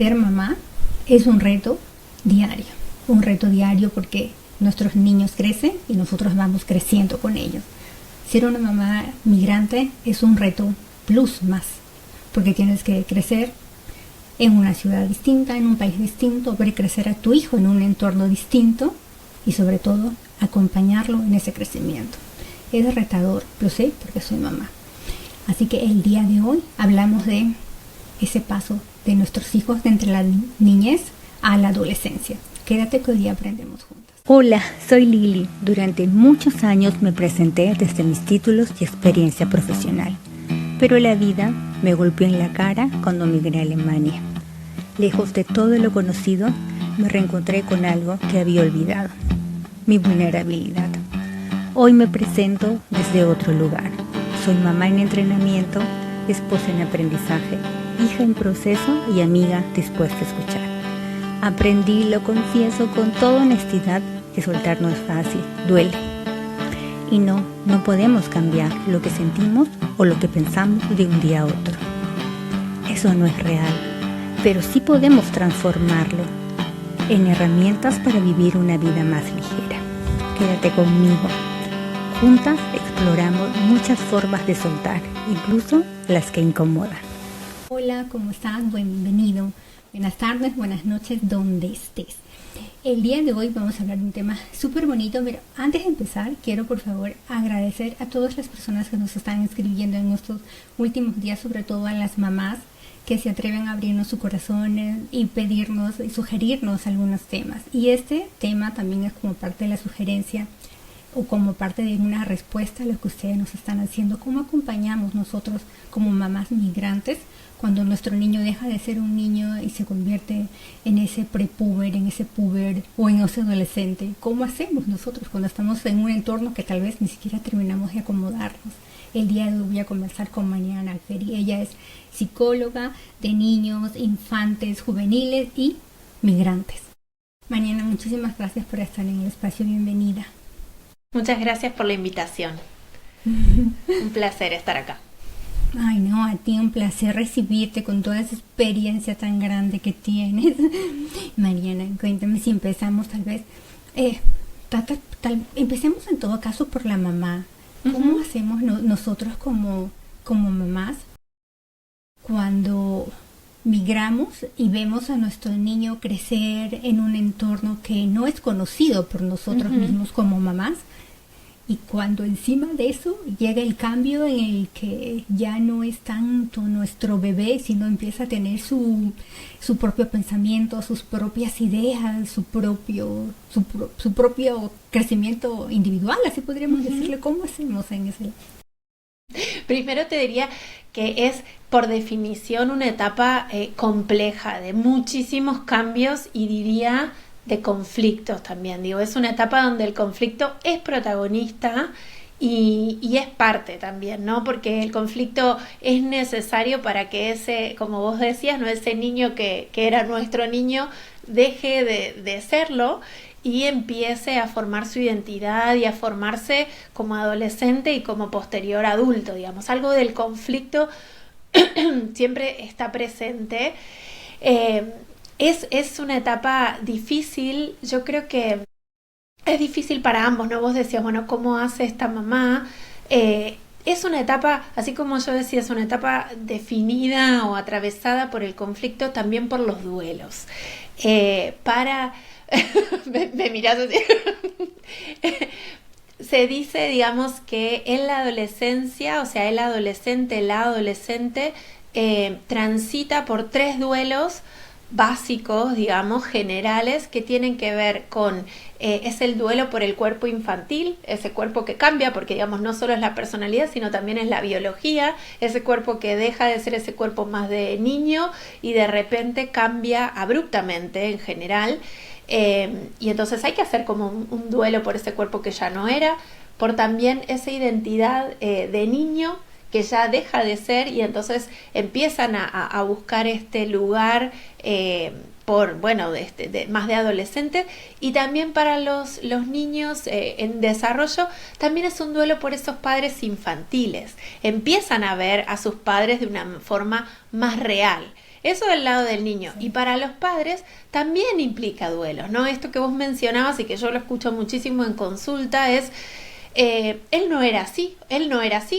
Ser mamá es un reto diario porque nuestros niños crecen y nosotros vamos creciendo con ellos. Ser una mamá migrante es un reto plus más, porque tienes que crecer en una ciudad distinta, en un país distinto, ver crecer a tu hijo en un entorno distinto y sobre todo acompañarlo en ese crecimiento. Es retador, lo sé porque soy mamá. Así que el día de hoy hablamos de ese paso de nuestros hijos de entre la niñez a la adolescencia. Quédate que hoy día aprendemos juntas. Hola, soy Lili. Durante muchos años me presenté desde mis títulos y experiencia profesional, pero la vida me golpeó en la cara cuando migré a Alemania. Lejos de todo lo conocido, me reencontré con algo que había olvidado, mi vulnerabilidad. Hoy me presento desde otro lugar. Soy mamá en entrenamiento, esposa en aprendizaje, hija en proceso y amiga dispuesta a escuchar. Aprendí, lo confieso con toda honestidad, que soltar no es fácil, duele. Y no podemos cambiar lo que sentimos o lo que pensamos de un día a otro. Eso no es real, pero sí podemos transformarlo en herramientas para vivir una vida más ligera. Quédate conmigo. Juntas exploramos muchas formas de soltar, incluso las que incomodan. Hola, ¿cómo estás? Bienvenido. Buenas tardes, buenas noches, donde estés. El día de hoy vamos a hablar de un tema súper bonito, pero antes de empezar quiero por favor agradecer a todas las personas que nos están escribiendo en estos últimos días, sobre todo a las mamás que se atreven a abrirnos su corazón y pedirnos y sugerirnos algunos temas. Y este tema también es como parte de la sugerencia o como parte de una respuesta a lo que ustedes nos están haciendo. ¿Cómo acompañamos nosotros como mamás migrantes cuando nuestro niño deja de ser un niño y se convierte en ese prepuber, en ese puber o en ese adolescente? ¿Cómo hacemos nosotros cuando estamos en un entorno que tal vez ni siquiera terminamos de acomodarnos? El día de hoy voy a conversar con Mariana Alferi. Ella es psicóloga de niños, infantes, juveniles y migrantes. Mariana, muchísimas gracias por estar en el espacio. Bienvenida. Muchas gracias por la invitación. Un placer estar acá. Ay, no, a ti un placer recibirte con toda esa experiencia tan grande que tienes. Mariana, cuéntame si empezamos tal vez. Empecemos en todo caso por la mamá. ¿Cómo hacemos nosotros como mamás cuando migramos y vemos a nuestro niño crecer en un entorno que no es conocido por nosotros mismos como mamás? Y cuando encima de eso llega el cambio en el que ya no es tanto nuestro bebé, sino empieza a tener su propio pensamiento, sus propias ideas, su propio crecimiento individual, así podríamos decirle. ¿Cómo hacemos en ese? Primero te diría que es por definición una etapa compleja, de muchísimos cambios y diría de conflictos también. Es una etapa donde el conflicto es protagonista y es parte también, ¿no? Porque el conflicto es necesario para que ese, como vos decías, ¿no? Ese niño que era nuestro niño deje de serlo y empiece a formar su identidad y a formarse como adolescente y como posterior adulto, digamos. Algo del conflicto siempre está presente. Es una etapa difícil, yo creo que es difícil para ambos, ¿no? Vos decías, bueno, ¿cómo hace esta mamá? Es una etapa, así como yo decía, es una etapa definida o atravesada por el conflicto, también por los duelos. Me mirás así. Se dice, digamos, que en la adolescencia, o sea, la adolescente transita por 3 duelos básicos, digamos, generales, que tienen que ver con, es el duelo por el cuerpo infantil, ese cuerpo que cambia, porque digamos no solo es la personalidad, sino también es la biología, ese cuerpo que deja de ser ese cuerpo más de niño y de repente cambia abruptamente en general, y entonces hay que hacer como un duelo por ese cuerpo que ya no era, por también esa identidad de niño que ya deja de ser y entonces empiezan a buscar este lugar más de adolescente, y también para los niños en desarrollo también es un duelo por esos padres infantiles. Empiezan a ver a sus padres de una forma más real. Eso del lado del niño. Y para los padres también implica duelos, ¿no? Esto que vos mencionabas y que yo lo escucho muchísimo en consulta es, él no era así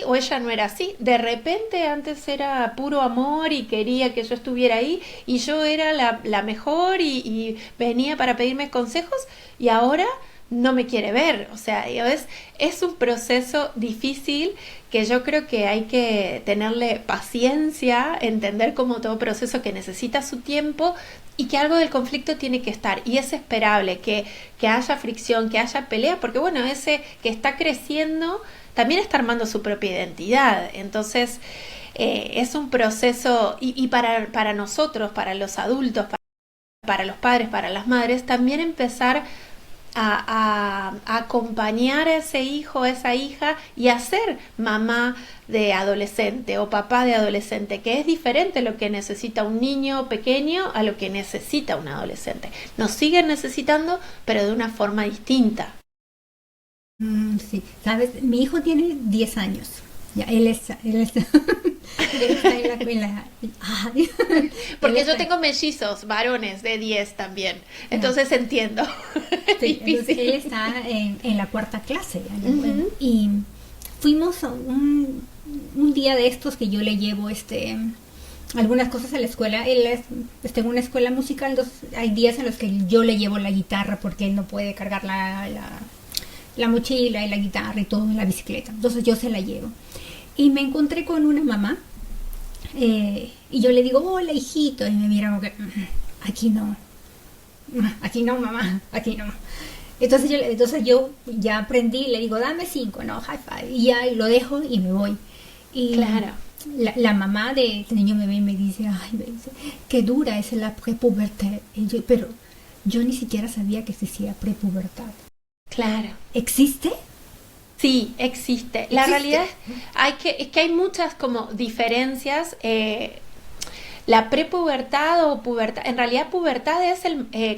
o ella no era así. De repente antes era puro amor y quería que yo estuviera ahí y yo era la mejor y venía para pedirme consejos y ahora no me quiere ver. O sea, es un proceso difícil que yo creo que hay que tenerle paciencia, entender como todo proceso que necesita su tiempo y que algo del conflicto tiene que estar. Y es esperable que haya fricción, que haya pelea, porque bueno, ese que está creciendo también está armando su propia identidad. Entonces, es un proceso, y para nosotros, para los adultos, para los padres, para las madres, también empezar a acompañar a ese hijo, a esa hija y a ser mamá de adolescente o papá de adolescente, que es diferente lo que necesita un niño pequeño a lo que necesita un adolescente. Nos siguen necesitando, pero de una forma distinta. Sí, sabes, mi hijo tiene 10 años. Ya, él está en la escuela. Porque yo tengo mellizos, varones de 10 también. Entonces entiendo. Sí, entonces él está en la 4ª clase. Y fuimos a un día de estos que yo le llevo algunas cosas a la escuela. Él está en una escuela musical, entonces hay días en los que yo le llevo la guitarra porque él no puede cargar la mochila y la guitarra y todo en la bicicleta. Entonces yo se la llevo. Y me encontré con una mamá y yo le digo, hola hijito, y me mira como que, aquí no, mamá, aquí no. Entonces yo ya aprendí, le digo, dame 5, no, high five, y ya lo dejo y me voy. Y claro. La mamá de este niño me ve y me dice, qué dura es la prepubertad. Pero yo ni siquiera sabía que existía prepubertad. Claro. ¿Existe? Sí, existe. La realidad es que hay muchas como diferencias. La prepubertad o pubertad, en realidad pubertad es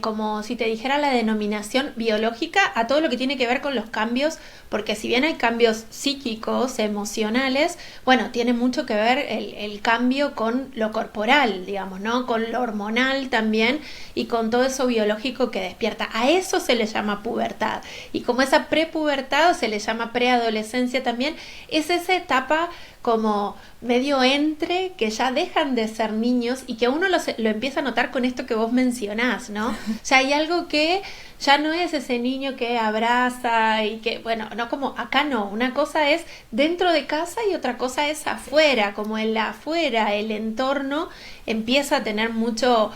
como si te dijera la denominación biológica a todo lo que tiene que ver con los cambios, porque si bien hay cambios psíquicos, emocionales, bueno, tiene mucho que ver el cambio con lo corporal, digamos, ¿no? Con lo hormonal también y con todo eso biológico que despierta. A eso se le llama pubertad. Y como esa prepubertad, o se le llama preadolescencia también, es esa etapa como medio entre, que ya dejan de ser niños y que uno lo empieza a notar con esto que vos mencionás, ¿no? O sea, hay algo que ya no es ese niño que abraza y que, bueno, no como acá no, una cosa es dentro de casa y otra cosa es afuera, como el afuera, el entorno empieza a tener mucho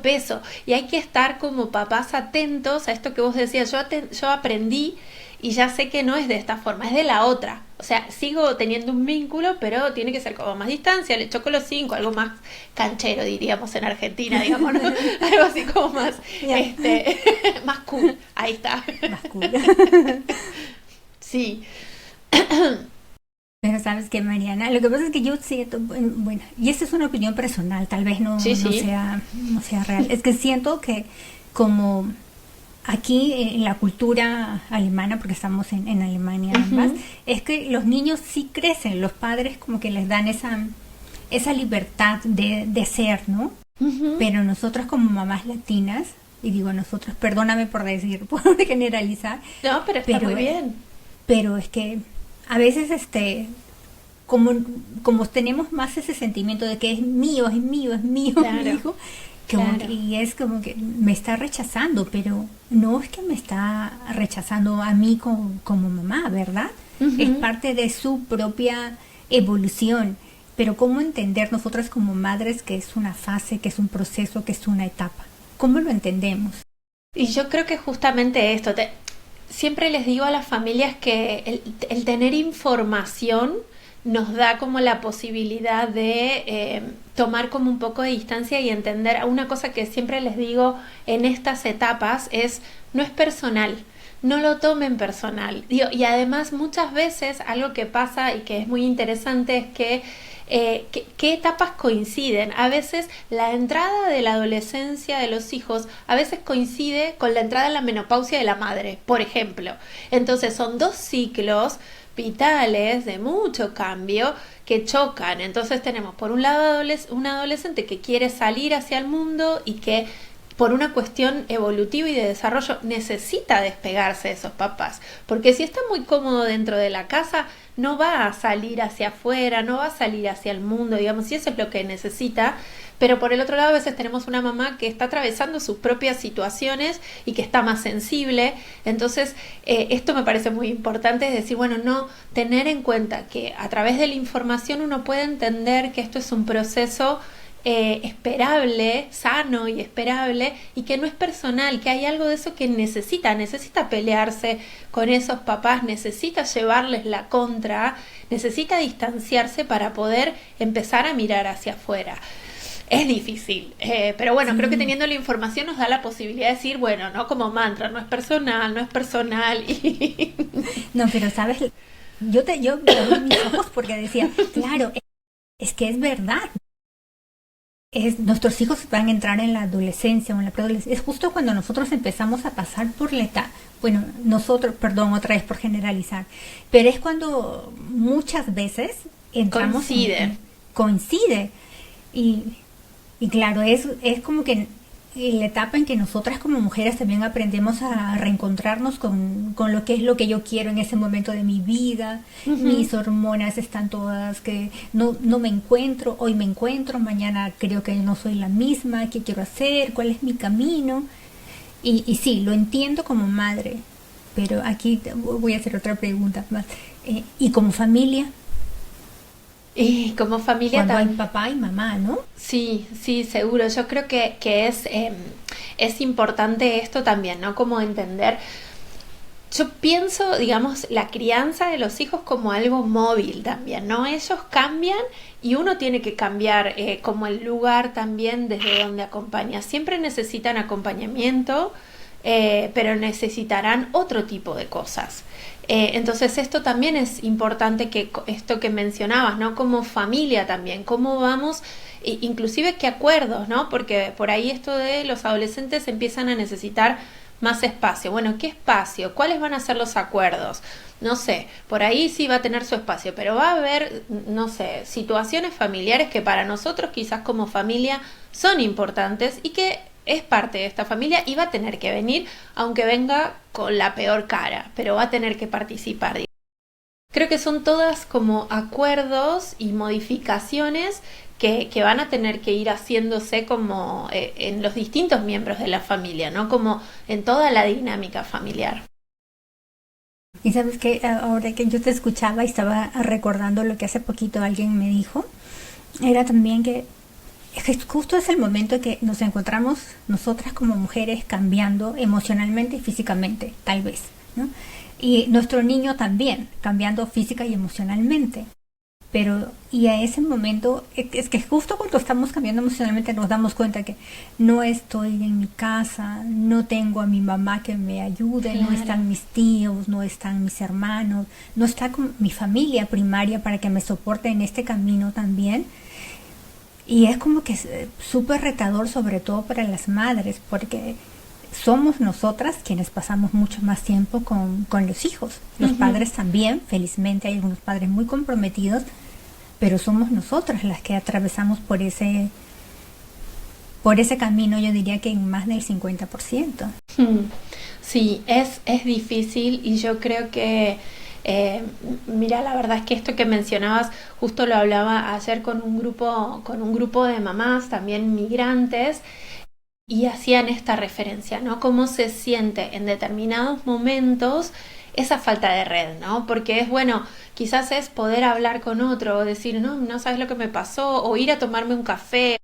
peso y hay que estar como papás atentos a esto que vos decías, yo aprendí y ya sé que no es de esta forma, es de la otra. O sea, sigo teniendo un vínculo, pero tiene que ser como más distancia, le choco los 5, algo más canchero, diríamos en Argentina, digamos, ¿no? Algo así como más, más cool. Ahí está. Más cool. Sí. Pero sabes que, Mariana, lo que pasa es que yo siento, bueno, y esta es una opinión personal, tal vez no sea real, es que siento que como aquí en la cultura alemana, porque estamos en Alemania ambas, es que los niños sí crecen, los padres como que les dan esa libertad de ser, ¿no? Pero nosotros como mamás latinas, y digo nosotros, perdóname por generalizar. No, pero está muy bien. Pero es que a veces como tenemos más ese sentimiento de que es mío, claro. Mi hijo, claro. Y es como que me está rechazando, pero no es que me está rechazando a mí como mamá, ¿verdad? Es parte de su propia evolución. Pero ¿cómo entender nosotras como madres que es una fase, que es un proceso, que es una etapa? ¿Cómo lo entendemos? Y yo creo que justamente esto, siempre les digo a las familias que el tener información nos da como la posibilidad de tomar como un poco de distancia y entender. Una cosa que siempre les digo en estas etapas es, no es personal, no lo tomen personal. Y además muchas veces algo que pasa y que es muy interesante es que ¿qué etapas coinciden? A veces la entrada de la adolescencia de los hijos a veces coincide con la entrada en la menopausia de la madre, por ejemplo. Entonces son 2 ciclos vitales de mucho cambio que chocan. Entonces tenemos por un lado un adolescente que quiere salir hacia el mundo y que por una cuestión evolutiva y de desarrollo necesita despegarse de esos papás, porque si está muy cómodo dentro de la casa no va a salir hacia afuera, no va a salir hacia el mundo, digamos, y eso es lo que necesita. Pero por el otro lado a veces tenemos una mamá que está atravesando sus propias situaciones y que está más sensible. Entonces esto me parece muy importante, es decir, bueno, no tener en cuenta que a través de la información uno puede entender que esto es un proceso esperable, sano y esperable, y que no es personal, que hay algo de eso que necesita pelearse con esos papás, necesita llevarles la contra, necesita distanciarse para poder empezar a mirar hacia afuera. Es difícil, pero bueno, creo que teniendo la información nos da la posibilidad de decir, bueno, no como mantra, no es personal. Y... No, pero sabes, yo abrí mis ojos porque decía, claro, es que es verdad. Nuestros hijos van a entrar en la adolescencia o en la preadolescencia. Es justo cuando nosotros empezamos a pasar por la etapa. Bueno, nosotros, perdón, otra vez por generalizar, pero es cuando muchas veces entramos. Coincide. Y claro, es como que la etapa en que nosotras como mujeres también aprendemos a reencontrarnos con lo que es lo que yo quiero en ese momento de mi vida. Uh-huh. Mis hormonas están todas que no me encuentro, hoy me encuentro, mañana creo que no soy la misma, ¿qué quiero hacer? ¿Cuál es mi camino? Y sí, lo entiendo como madre, pero aquí voy a hacer otra pregunta más. ¿Y como familia? Y como familia cuando hay papá y mamá, ¿no? Sí, seguro. Yo creo que es importante esto también, ¿no? Como entender. Yo pienso, digamos, la crianza de los hijos como algo móvil también, ¿no? Ellos cambian y uno tiene que cambiar como el lugar también desde donde acompaña. Siempre necesitan acompañamiento, pero necesitarán otro tipo de cosas. Entonces esto también es importante, que esto que mencionabas, ¿no? Como familia también, cómo vamos, inclusive qué acuerdos, ¿no? Porque por ahí esto de los adolescentes empiezan a necesitar más espacio. Bueno, ¿qué espacio? ¿Cuáles van a ser los acuerdos? No sé, por ahí sí va a tener su espacio, pero va a haber, no sé, situaciones familiares que para nosotros quizás como familia son importantes y que es parte de esta familia y va a tener que venir, aunque venga con la peor cara, pero va a tener que participar. Creo que son todas como acuerdos y modificaciones que van a tener que ir haciéndose como en los distintos miembros de la familia, ¿no? Como en toda la dinámica familiar. Y sabes que ahora que yo te escuchaba y estaba recordando lo que hace poquito alguien me dijo, era también que justo es el momento en que nos encontramos nosotras como mujeres cambiando emocionalmente y físicamente, tal vez, ¿no? Y nuestro niño también, cambiando física y emocionalmente. Y a ese momento, es que justo cuando estamos cambiando emocionalmente nos damos cuenta que no estoy en mi casa, no tengo a mi mamá que me ayude, claro. No están mis tíos, no están mis hermanos, no está con mi familia primaria para que me soporte en este camino también. Y es como que es súper retador, sobre todo para las madres, porque somos nosotras quienes pasamos mucho más tiempo con los hijos. Los padres también, felizmente hay algunos padres muy comprometidos, pero somos nosotras las que atravesamos por ese camino, yo diría que en más del 50%. Sí, es difícil, y yo creo que mira, la verdad es que esto que mencionabas justo lo hablaba ayer con un grupo de mamás también migrantes, y hacían esta referencia, ¿no? Cómo se siente en determinados momentos esa falta de red, ¿no? Porque es bueno, quizás es poder hablar con otro, o decir, no sabes lo que me pasó, o ir a tomarme un café.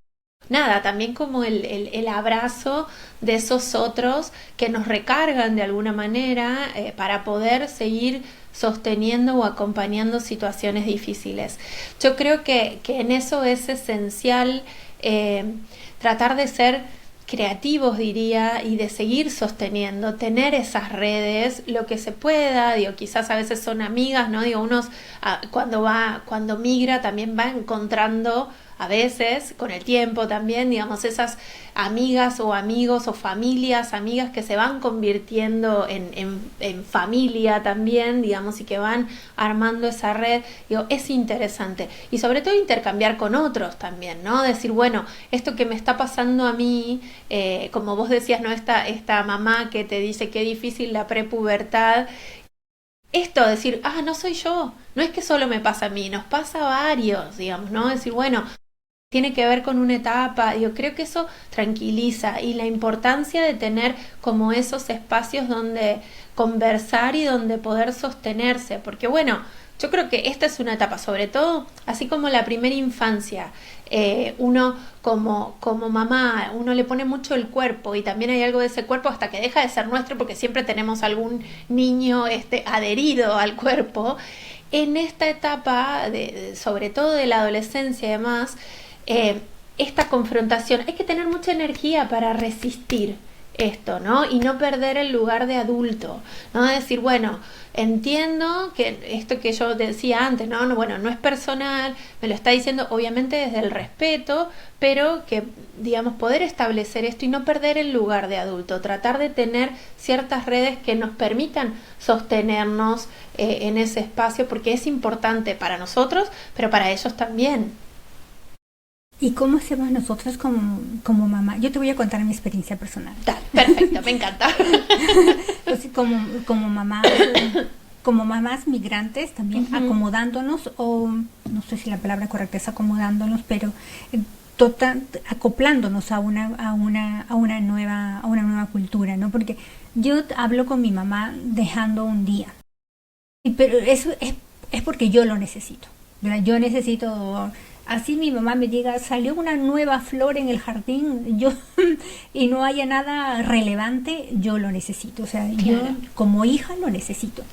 Nada, también como el abrazo de esos otros que nos recargan de alguna manera para poder seguir sosteniendo o acompañando situaciones difíciles. Yo creo que en eso es esencial tratar de ser creativos, diría, y de seguir sosteniendo, tener esas redes, lo que se pueda. Digo, quizás a veces son amigas, ¿no? Digo, unos cuando migra también va encontrando a veces, con el tiempo también, digamos, esas amigas o amigos o familias, amigas que se van convirtiendo en familia también, digamos, y que van armando esa red, digo, es interesante. Y sobre todo intercambiar con otros también, ¿no? Decir, bueno, esto que me está pasando a mí, como vos decías, ¿no? Esta mamá que te dice qué difícil la prepubertad, esto, decir, no soy yo, no es que solo me pasa a mí, nos pasa a varios, digamos, ¿no? Decir, bueno, tiene que ver con una etapa, yo creo que eso tranquiliza, y la importancia de tener como esos espacios donde conversar y donde poder sostenerse, porque bueno, yo creo que esta es una etapa, sobre todo, así como la primera infancia, uno como mamá, uno le pone mucho el cuerpo, y también hay algo de ese cuerpo hasta que deja de ser nuestro, porque siempre tenemos algún niño adherido al cuerpo. En esta etapa, sobre todo de la adolescencia y demás, esta confrontación, hay que tener mucha energía para resistir esto, ¿no? Y no perder el lugar de adulto, ¿no? Decir, bueno, entiendo que esto que yo decía antes, ¿no? Bueno, no es personal, me lo está diciendo obviamente desde el respeto, pero que, digamos, poder establecer esto y no perder el lugar de adulto, tratar de tener ciertas redes que nos permitan sostenernos en ese espacio, porque es importante para nosotros, pero para ellos también. ¿Y cómo hacemos nosotros como mamá? Yo te voy a contar mi experiencia personal. Dale, perfecto, me encanta. Entonces, como mamás migrantes, también acomodándonos, o no sé si la palabra correcta es acomodándonos, pero acoplándonos a una nueva cultura, ¿no? Porque yo hablo con mi mamá dejando un día, pero eso es porque yo lo necesito, ¿verdad? Yo necesito. Así mi mamá me diga, salió una nueva flor en el jardín, y no haya nada relevante, yo lo necesito. O sea, claro. Yo como hija lo necesito.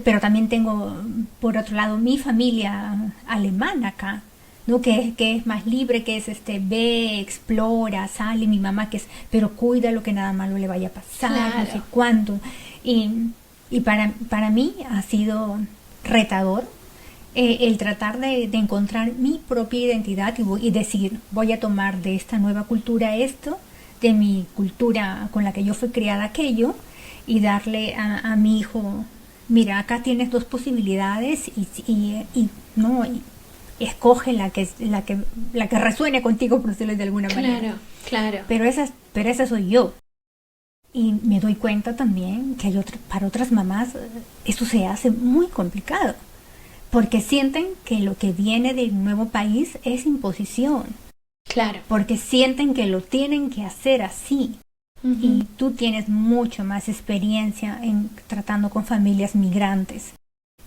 Pero también tengo, por otro lado, mi familia alemana acá, ¿no? Que es más libre, que es ve, explora, sale. Mi mamá pero cuida lo que nada malo le vaya a pasar, claro. No sé cuándo. Y para mí ha sido retador. El tratar de encontrar mi propia identidad y decir, voy a tomar de esta nueva cultura esto, de mi cultura con la que yo fui criada aquello, y darle a mi hijo, mira, acá tienes dos posibilidades y escoge la que resuene contigo, por decirlo de alguna manera. Claro. Pero esa soy yo. Y me doy cuenta también que para otras mamás eso se hace muy complicado, porque sienten que lo que viene del nuevo país es imposición. Claro. Porque sienten que lo tienen que hacer así. Uh-huh. Y tú tienes mucho más experiencia en tratando con familias migrantes.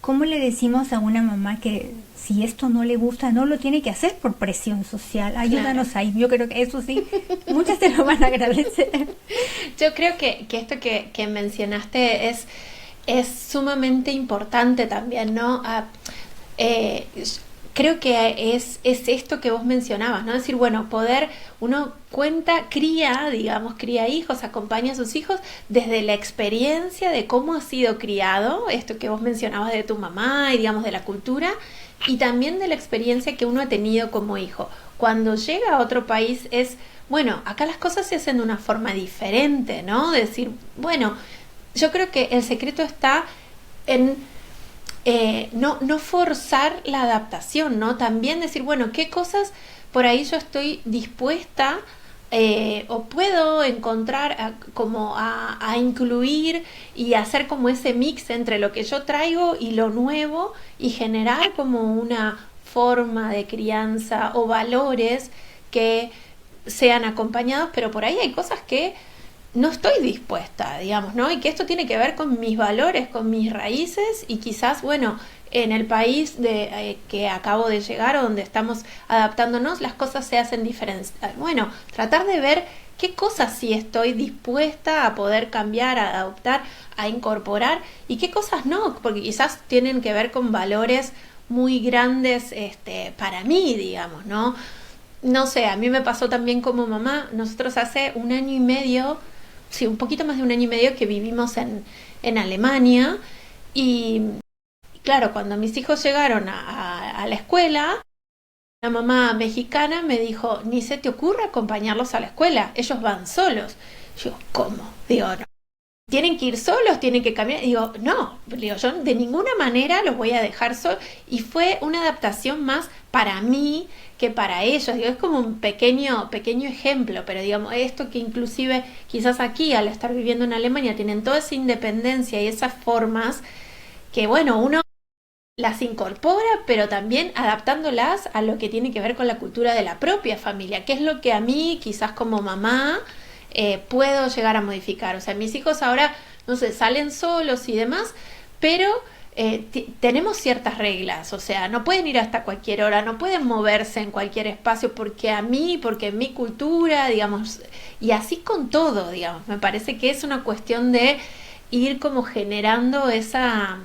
¿Cómo le decimos a una mamá que si esto no le gusta, no lo tiene que hacer por presión social? Ayúdanos, claro. Ahí. Yo creo que eso sí, muchas te lo van a agradecer. Yo creo que esto que mencionaste es sumamente importante también, ¿no? Creo que es esto que vos mencionabas, ¿no? Es decir, bueno, uno cría hijos, acompaña a sus hijos desde la experiencia de cómo ha sido criado, esto que vos mencionabas de tu mamá y, digamos, de la cultura, y también de la experiencia que uno ha tenido como hijo. Cuando llega a otro país bueno, acá las cosas se hacen de una forma diferente, ¿no? Decir, bueno, yo creo que el secreto está en no forzar la adaptación, ¿no? También decir, bueno, qué cosas por ahí yo estoy dispuesta o puedo encontrar a incluir y hacer como ese mix entre lo que yo traigo y lo nuevo, y generar como una forma de crianza o valores que sean acompañados, pero por ahí hay cosas que no estoy dispuesta, digamos, ¿no? Y que esto tiene que ver con mis valores, con mis raíces, y quizás, bueno, en el país que acabo de llegar o donde estamos adaptándonos, las cosas se hacen diferentes. Bueno, tratar de ver qué cosas sí estoy dispuesta a poder cambiar, a adoptar, a incorporar, y qué cosas no, porque quizás tienen que ver con valores muy grandes para mí, digamos, ¿no? No sé, a mí me pasó también como mamá. Nosotros hace 1 año y medio, sí, un poquito más de 1 año y medio que vivimos en Alemania, y claro, cuando mis hijos llegaron a la escuela, La mamá mexicana me dijo, ni se te ocurra acompañarlos a la escuela, ellos van solos. Yo, ¿cómo? Digo, no. ¿Tienen que ir solos? ¿Tienen que cambiar? Digo, no, digo, yo de ninguna manera los voy a dejar solos. Y fue una adaptación más para mí que para ellos. Digo, es como un pequeño ejemplo, pero digamos, esto que inclusive quizás aquí, al estar viviendo en Alemania, tienen toda esa independencia y esas formas que, bueno, uno las incorpora, pero también adaptándolas a lo que tiene que ver con la cultura de la propia familia, que es lo que a mí, quizás como mamá, puedo llegar a modificar. O sea, mis hijos ahora, no sé, salen solos y demás, pero tenemos ciertas reglas. O sea, no pueden ir hasta cualquier hora, no pueden moverse en cualquier espacio porque en mi cultura, digamos, y así con todo, digamos. Me parece que es una cuestión de ir como generando esa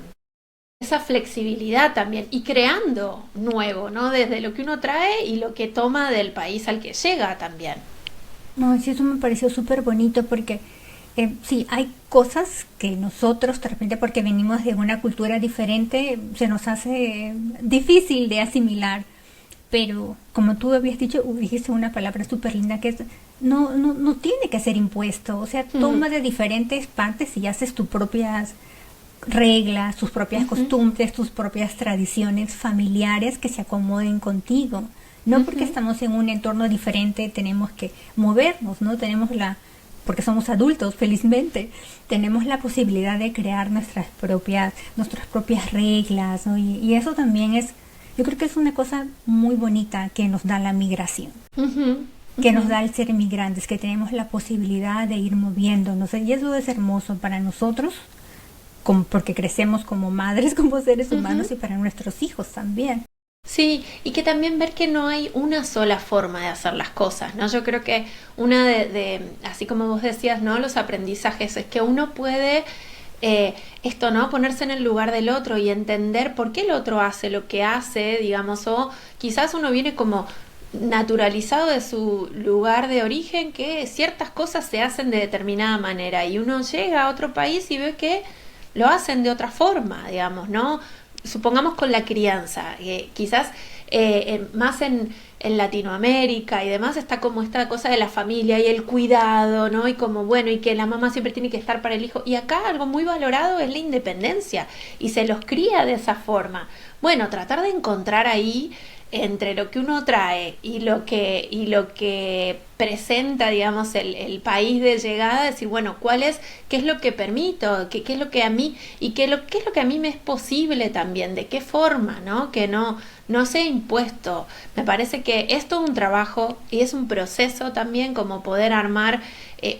flexibilidad también y creando nuevo, ¿no? Desde lo que uno trae y lo que toma del país al que llega también. No, sí, eso me pareció súper bonito porque sí, hay cosas que nosotros, de repente, porque venimos de una cultura diferente, se nos hace difícil de asimilar. Pero, como tú habías dicho, dijiste una palabra súper linda que es, no tiene que ser impuesto. O sea, toma de diferentes partes y haces tus propias reglas, tus propias costumbres, tus propias tradiciones familiares que se acomoden contigo. No porque estamos en un entorno diferente tenemos que movernos, ¿no? Porque somos adultos, felizmente, tenemos la posibilidad de crear nuestras propias reglas, ¿no? Y eso también yo creo que es una cosa muy bonita que nos da la migración, que nos da el ser migrantes, que tenemos la posibilidad de ir moviéndonos, y eso es hermoso para nosotros, porque crecemos como madres, como seres humanos, y para nuestros hijos también. Sí, y que también ver que no hay una sola forma de hacer las cosas, ¿no? Yo creo que una así como vos decías, ¿no? Los aprendizajes es que uno puede esto, ¿no? Ponerse en el lugar del otro y entender por qué el otro hace lo que hace, digamos, o quizás uno viene como naturalizado de su lugar de origen, que ciertas cosas se hacen de determinada manera y uno llega a otro país y ve que lo hacen de otra forma, digamos, ¿no? Supongamos con la crianza, quizás más en Latinoamérica y demás está como esta cosa de la familia y el cuidado, ¿no? Y como bueno, y que la mamá siempre tiene que estar para el hijo. Y acá algo muy valorado es la independencia y se los cría de esa forma. Bueno, tratar de encontrar ahí entre lo que uno trae y lo que presenta, digamos, el país de llegada, decir, bueno, qué es lo que permito, qué es lo que a mí, y qué es lo que a mí me es posible también, de qué forma, ¿no? Que no sea impuesto. Me parece que es todo un trabajo y es un proceso también como poder armar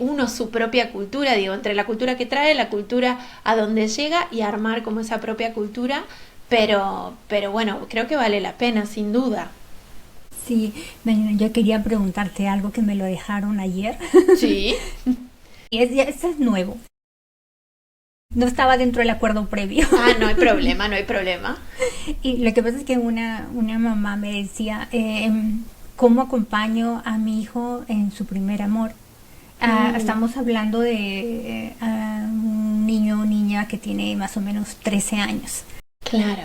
uno su propia cultura, digo, entre la cultura que trae, la cultura a donde llega y armar como esa propia cultura. Pero bueno, creo que vale la pena, sin duda. Sí, yo quería preguntarte algo que me lo dejaron ayer. Sí. Y esto es nuevo. No estaba dentro del acuerdo previo. No hay problema. Y lo que pasa es que una mamá me decía, ¿cómo acompaño a mi hijo en su primer amor? Estamos hablando de un niño o niña que tiene más o menos 13 años. Claro.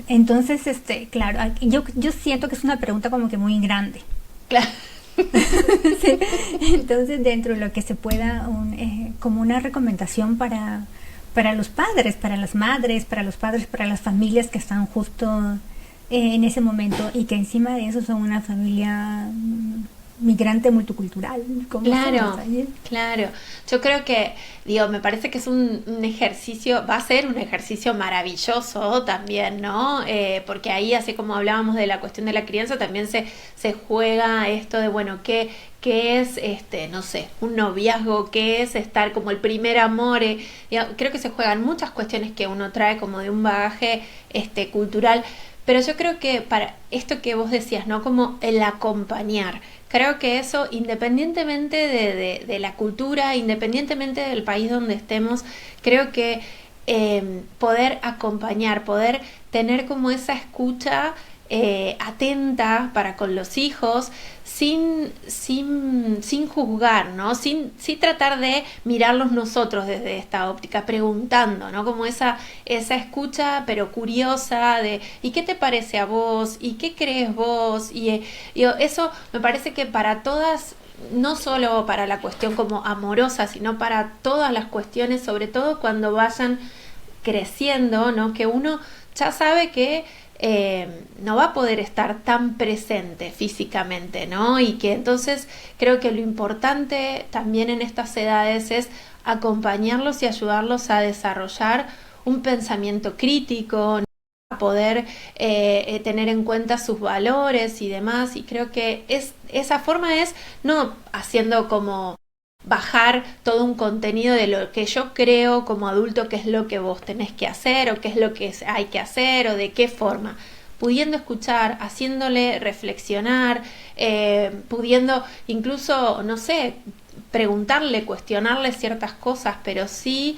Entonces, claro, yo siento que es una pregunta como que muy grande. Claro. Sí. Entonces, dentro de lo que se pueda, como una recomendación para los padres, para las madres, para los padres, para las familias que están justo en ese momento y que encima de eso son una familia migrante multicultural. Claro. Yo creo que, me parece que es un ejercicio, va a ser un ejercicio maravilloso también, ¿no? Porque ahí, así como hablábamos de la cuestión de la crianza, también se juega esto de, bueno, ¿qué es, no sé, un noviazgo? ¿Qué es estar como el primer amor? Creo que se juegan muchas cuestiones que uno trae como de un bagaje cultural. Pero yo creo que para esto que vos decías, ¿no? Como el acompañar. Creo que eso, independientemente de la cultura, independientemente del país donde estemos, creo que poder acompañar, poder tener como esa escucha atenta para con los hijos, sin juzgar, ¿no? Sí tratar de mirarlos nosotros desde esta óptica, preguntando, ¿no? Como esa escucha, pero curiosa, de ¿y qué te parece a vos? ¿Y qué crees vos? Y eso me parece que para todas, no solo para la cuestión como amorosa, sino para todas las cuestiones, sobre todo cuando vayan creciendo, ¿no? Que uno ya sabe que no va a poder estar tan presente físicamente, ¿no? Y que entonces creo que lo importante también en estas edades es acompañarlos y ayudarlos a desarrollar un pensamiento crítico, ¿no? A poder tener en cuenta sus valores y demás, y creo que esa forma es no haciendo como bajar todo un contenido de lo que yo creo como adulto que es lo que vos tenés que hacer o qué es lo que hay que hacer o de qué forma, pudiendo escuchar, haciéndole reflexionar, pudiendo incluso, no sé, preguntarle, cuestionarle ciertas cosas, pero sí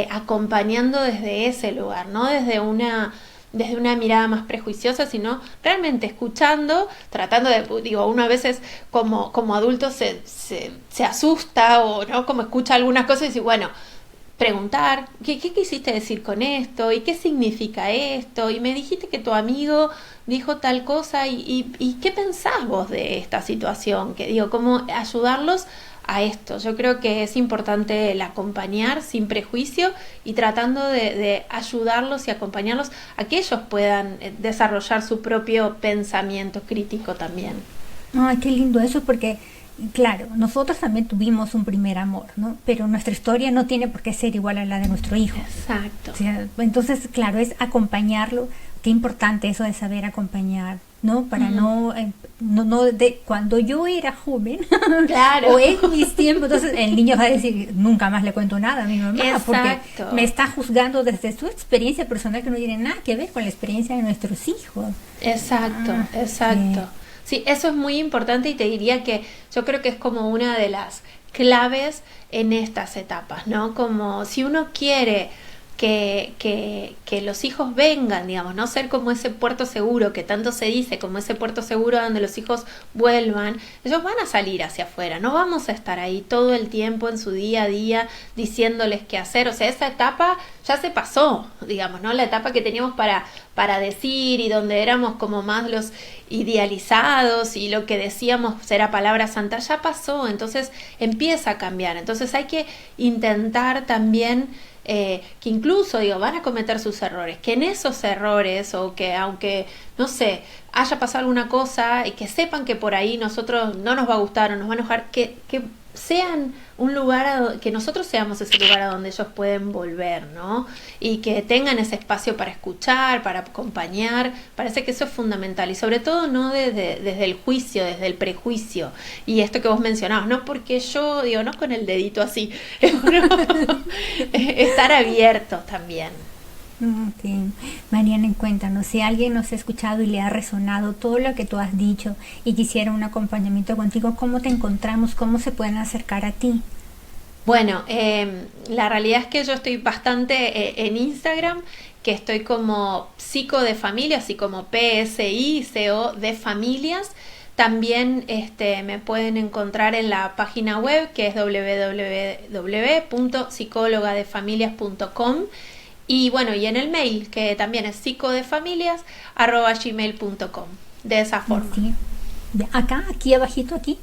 acompañando desde ese lugar, no desde una mirada más prejuiciosa, sino realmente escuchando, tratando de, digo, uno a veces como adulto se asusta o no, como escucha algunas cosas y dice, bueno, preguntar, ¿qué quisiste decir con esto? ¿Y qué significa esto? Y me dijiste que tu amigo dijo tal cosa, ¿y qué pensás vos de esta situación? Que digo, cómo ayudarlos a esto. Yo creo que es importante el acompañar sin prejuicio y tratando de ayudarlos y acompañarlos a que ellos puedan desarrollar su propio pensamiento crítico también. Ay, qué lindo eso, porque claro, nosotros también tuvimos un primer amor, ¿no? Pero nuestra historia no tiene por qué ser igual a la de nuestro hijo. Exacto. O sea, entonces, claro, es acompañarlo. Qué importante eso de saber acompañar, ¿no? Para no cuando yo era joven, claro, o en mis tiempos, entonces el niño va a decir, nunca más le cuento nada a mi mamá, exacto, porque me está juzgando desde su experiencia personal que no tiene nada que ver con la experiencia de nuestros hijos. Exacto, exacto. Sí, eso es muy importante y te diría que yo creo que es como una de las claves en estas etapas, ¿no? Como si uno quiere que los hijos vengan, digamos, no ser como ese puerto seguro que tanto se dice, como ese puerto seguro donde los hijos vuelvan, ellos van a salir hacia afuera, no vamos a estar ahí todo el tiempo en su día a día diciéndoles qué hacer, o sea, esa etapa ya se pasó, digamos, ¿no? La etapa que teníamos para decir y donde éramos como más los idealizados y lo que decíamos era palabra santa, ya pasó, entonces empieza a cambiar, entonces hay que intentar también que incluso, digo, van a cometer sus errores, que en esos errores o que aunque, no sé, haya pasado alguna cosa y que sepan que por ahí nosotros no nos va a gustar o nos va a enojar, que sean un lugar, que nosotros seamos ese lugar a donde ellos pueden volver, ¿no? Y que tengan ese espacio para escuchar, para acompañar, parece que eso es fundamental y sobre todo no desde el juicio, desde el prejuicio y esto que vos mencionabas, no porque yo, digo, no con el dedito así, estar abiertos también. Okay. Mariana, cuéntanos, si alguien nos ha escuchado y le ha resonado todo lo que tú has dicho y quisiera un acompañamiento contigo, ¿cómo te encontramos? ¿Cómo se pueden acercar a ti? Bueno, la realidad es que yo estoy bastante en Instagram, que estoy como Psico de Familias, así como PSICO de Familias. También me pueden encontrar en la página web que es www.psicologadefamilias.com. Y bueno, y en el mail, que también es psicodefamilias@gmail.com. De esa forma. Sí. Aquí abajito, aquí.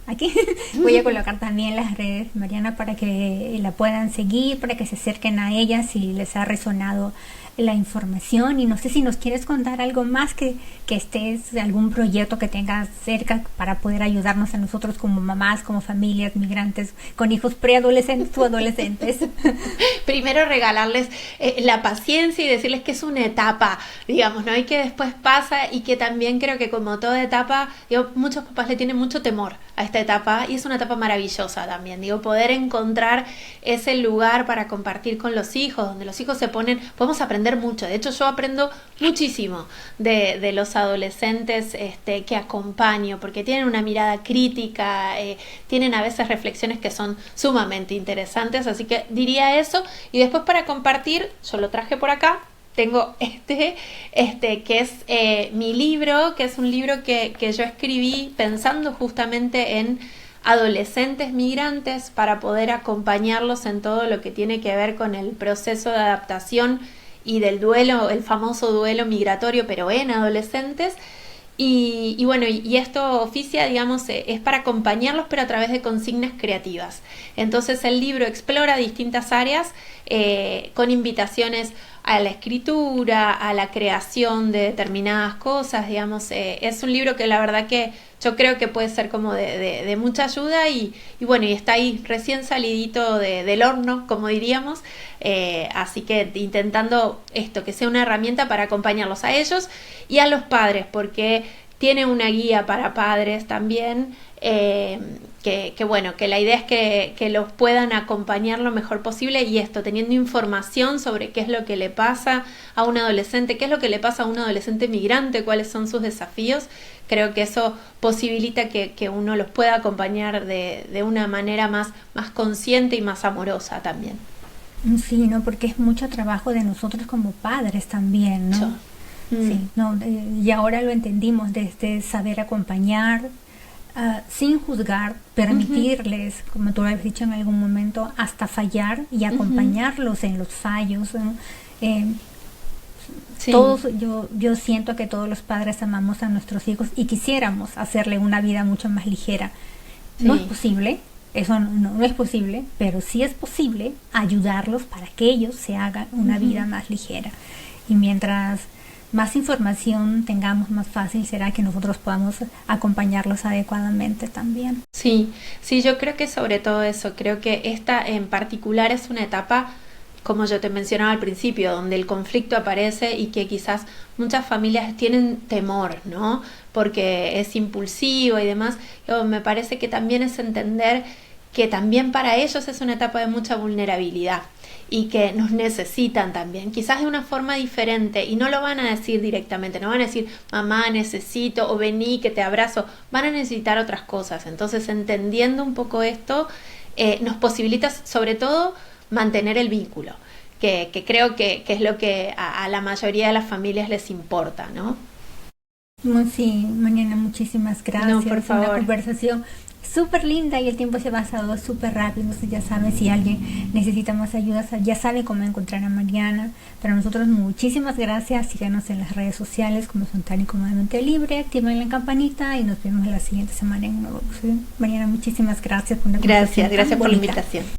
Voy a colocar también las redes, Mariana, para que la puedan seguir, para que se acerquen a ella si les ha resonado la información. Y no sé si nos quieres contar algo más que estés, algún proyecto que tengas cerca para poder ayudarnos a nosotros como mamás, como familias migrantes, con hijos preadolescentes o adolescentes. Primero regalarles la paciencia y decirles que es una etapa, digamos, ¿no? Y que después pasa y que también creo que como toda etapa, digo, muchos papás le tienen mucho temor a esta etapa y es una etapa maravillosa también, digo, poder encontrar ese lugar para compartir con los hijos, donde los hijos podemos aprender mucho, de hecho yo aprendo muchísimo de los adolescentes que acompaño, porque tienen una mirada crítica, tienen a veces reflexiones que son sumamente interesantes, así que diría eso. Y después para compartir, yo lo traje por acá, tengo que es mi libro, que es un libro que yo escribí pensando justamente en adolescentes migrantes para poder acompañarlos en todo lo que tiene que ver con el proceso de adaptación y del duelo, el famoso duelo migratorio, pero en adolescentes. Y bueno, y esto oficia, digamos, es para acompañarlos, pero a través de consignas creativas. Entonces el libro explora distintas áreas con invitaciones a la escritura, a la creación de determinadas cosas, digamos. Es un libro que la verdad que yo creo que puede ser como de mucha ayuda y bueno, y está ahí recién salidito del horno, como diríamos. Así que intentando esto, que sea una herramienta para acompañarlos a ellos y a los padres, porque tiene una guía para padres también, que bueno, que la idea es que los puedan acompañar lo mejor posible y esto, teniendo información sobre qué es lo que le pasa a un adolescente, qué es lo que le pasa a un adolescente migrante, cuáles son sus desafíos. Creo que eso posibilita que uno los pueda acompañar de una manera más consciente y más amorosa también. Sí, ¿no? Porque es mucho trabajo de nosotros como padres también, ¿no? Sí, no, y ahora lo entendimos desde saber acompañar, sin juzgar, permitirles, como tú lo has dicho en algún momento, hasta fallar y acompañarlos en los fallos, ¿no? Sí. Todos, yo siento que todos los padres amamos a nuestros hijos y quisiéramos hacerle una vida mucho más ligera. Sí. No es posible, eso no es posible, pero sí es posible ayudarlos para que ellos se hagan una vida más ligera. Y mientras más información tengamos, más fácil será que nosotros podamos acompañarlos adecuadamente también. Sí, yo creo que sobre todo eso, creo que esta en particular es una etapa, como yo te mencionaba al principio, donde el conflicto aparece y que quizás muchas familias tienen temor, ¿no? Porque es impulsivo y demás. Me parece que también es entender que también para ellos es una etapa de mucha vulnerabilidad y que nos necesitan también, quizás de una forma diferente, y no lo van a decir directamente, no van a decir mamá necesito o vení que te abrazo, van a necesitar otras cosas. Entonces entendiendo un poco esto nos posibilita sobre todo mantener el vínculo, que creo que es lo que a la mayoría de las familias les importa, ¿no? Sí, Mariana, muchísimas gracias. No, por favor. Una conversación súper linda y el tiempo se va pasado súper rápido. Entonces ya saben, si alguien necesita más ayuda, ya sabe cómo encontrar a Mariana. Para nosotros muchísimas gracias. Síganos en las redes sociales como Son Tan y Cómodamente Libre, activen la campanita y nos vemos la siguiente semana en un nuevo episodio. Mariana, muchísimas gracias por la conversación. Gracias por la invitación.